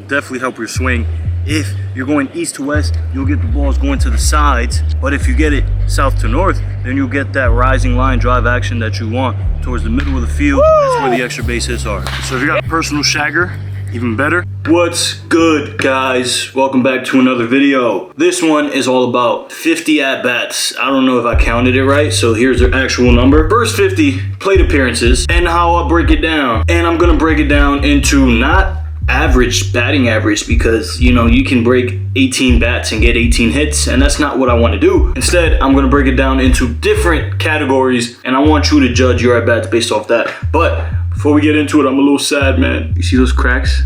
definitely help your swing. If you're going east to west, you'll get the balls going to the sides. But if you get it south to north, then you'll get that rising line drive action that you want towards the middle of the field. That's where the extra base hits are. So if you got a personal shagger, even better. What's good, guys? Welcome back to another video. This one is all about 50 at-bats. I don't know if I counted it right, so here's the actual number. First 50 plate appearances and how I break it down. And I'm gonna break it down into not average batting average, because you know you can break 18 bats and get 18 hits, and that's not what I want to do. Instead, I'm going to break it down into different categories, and I want you to judge your at-bats based off that. But before we get into it, I'm a little sad, man. You see those cracks?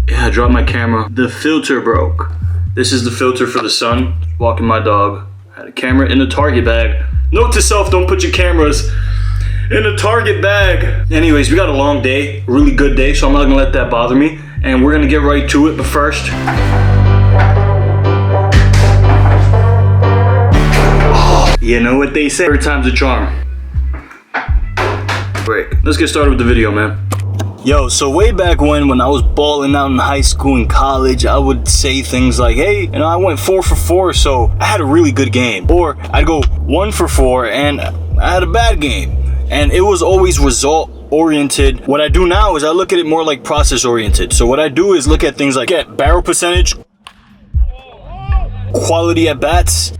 Yeah, I dropped my camera. The filter broke. This is the filter for the sun. Walking my dog. I had a camera in the Target bag. Note to self, don't put your cameras in the Target bag. Anyways, we got a long day, a really good day, so I'm not gonna let that bother me. And we're gonna get right to it, but first, you know what they say, third time's a charm. Break. Let's get started with the video, man. Yo, so way back when I was balling out in high school and college, I would say things like, hey, you know, I went 4 for 4, so I had a really good game. Or I'd go 1 for 4 and I had a bad game. And it was always result oriented. What I do now is I look at it more like process oriented. So what I do is look at things like barrel percentage, quality at bats,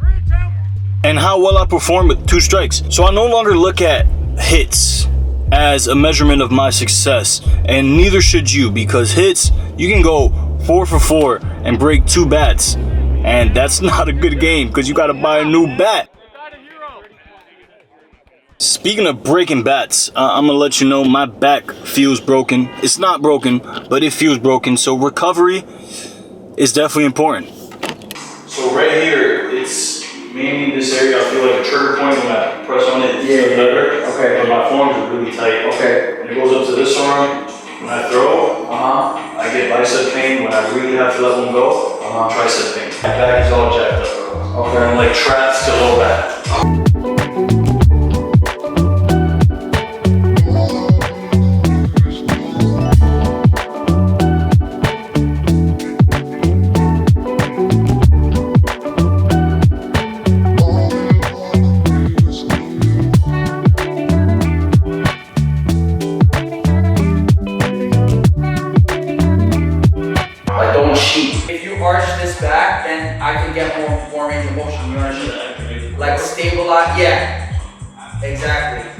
and how well I perform with 2 strikes. So I no longer look at hits as a measurement of my success, and neither should you, because hits, you can go 4 for 4 and break 2 bats, and that's not a good game because you got to buy a new bat. Speaking of breaking bats, I'm gonna let you know my back feels broken. It's not broken, but it feels broken, so recovery is definitely important. So right here, it's mainly this area. I feel like a trigger point when I press on it. Yeah, better. Okay. But my forearms are really tight. Okay. And it goes up to this arm. When I throw, I get bicep pain. When I really have to let one go, tricep pain. My back is all jacked up, bro. Okay. I'm like traps to low back. Like stabilize, yeah, exactly.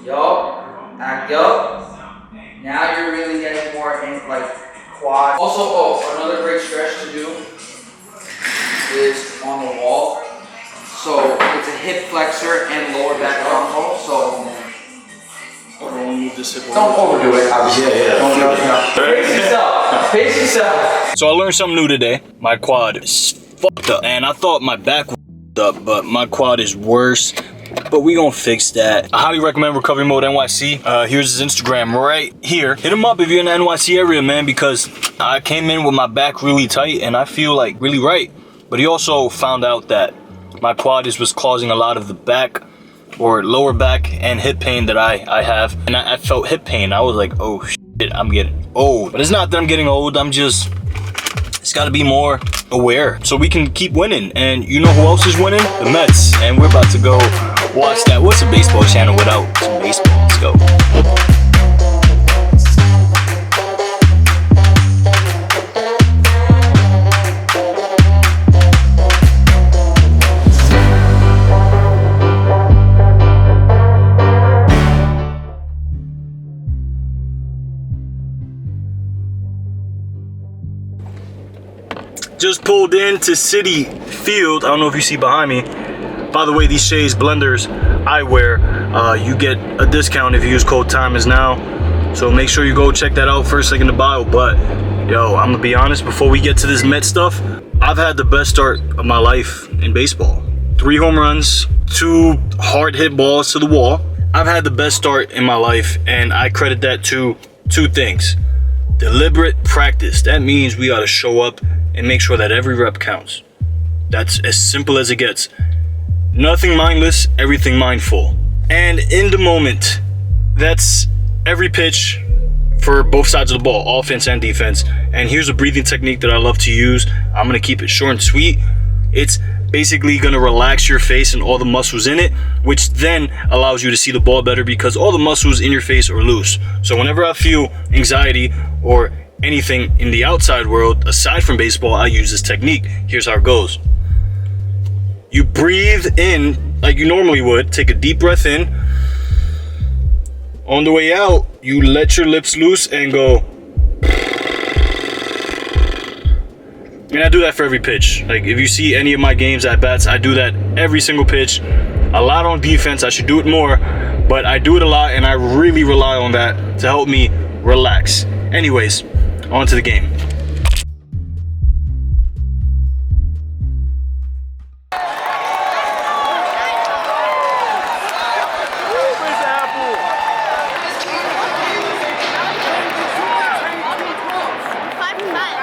Yup, act up. Now you're really getting more in like quad. Also, another great stretch to do is on the wall. So it's a hip flexor and lower back combo. So Don't move this hip. Don't overdo it. Obviously, yeah. Don't pace yourself. Pace yourself. So I learned something new today. My quad is fucked up, and I thought my back was up, but my quad is worse. But we gonna fix that. I highly recommend Recovery Mode NYC. Here's his Instagram right here. Hit him up if you're in the NYC area, man, because I came in with my back really tight and I feel like really right. But he also found out that my quad was causing a lot of the back or lower back and hip pain that I have. And I felt hip pain. I was like, oh shit, I'm getting old. But it's not that I'm getting old, it's gotta be more aware so we can keep winning. And you know who else is winning? The Mets. And we're about to go watch that. What's a baseball channel without some baseball? Let's go. Just pulled into City Field. I don't know if you see behind me. By the way, these shades, blenders I wear, you get a discount if you use code Timeisnow. So make sure you go check that out first link in the bio. But yo, I'm gonna be honest, before we get to this Met stuff, I've had the best start of my life in baseball. 3 home runs, 2 hard hit balls to the wall. I've had the best start in my life, and I credit that to 2 things. Deliberate practice. That means we gotta show up and make sure that every rep counts. That's as simple as it gets. Nothing mindless, everything mindful. And in the moment, that's every pitch, for both sides of the ball, offense and defense. And here's a breathing technique that I love to use. I'm gonna keep it short and sweet. It's basically gonna relax your face and all the muscles in it, which then allows you to see the ball better because all the muscles in your face are loose. So whenever I feel anxiety or anything in the outside world aside from baseball, I use this technique. Here's how it goes. You breathe in like you normally would. Take a deep breath in. On the way out, you let your lips loose and go. And I do that for every pitch. Like if you see any of my games at bats, I do that every single pitch. A lot on defense. I should do it more, but I do it a lot, and I really rely on that to help me relax. Anyways, on to the game.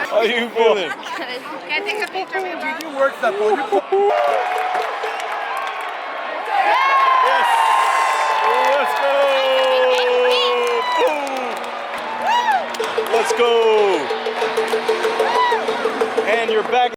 How are you feeling? Can I take a picture of you? You worked that ball. Yes! Let's go! Boom! Let's go! And you're back.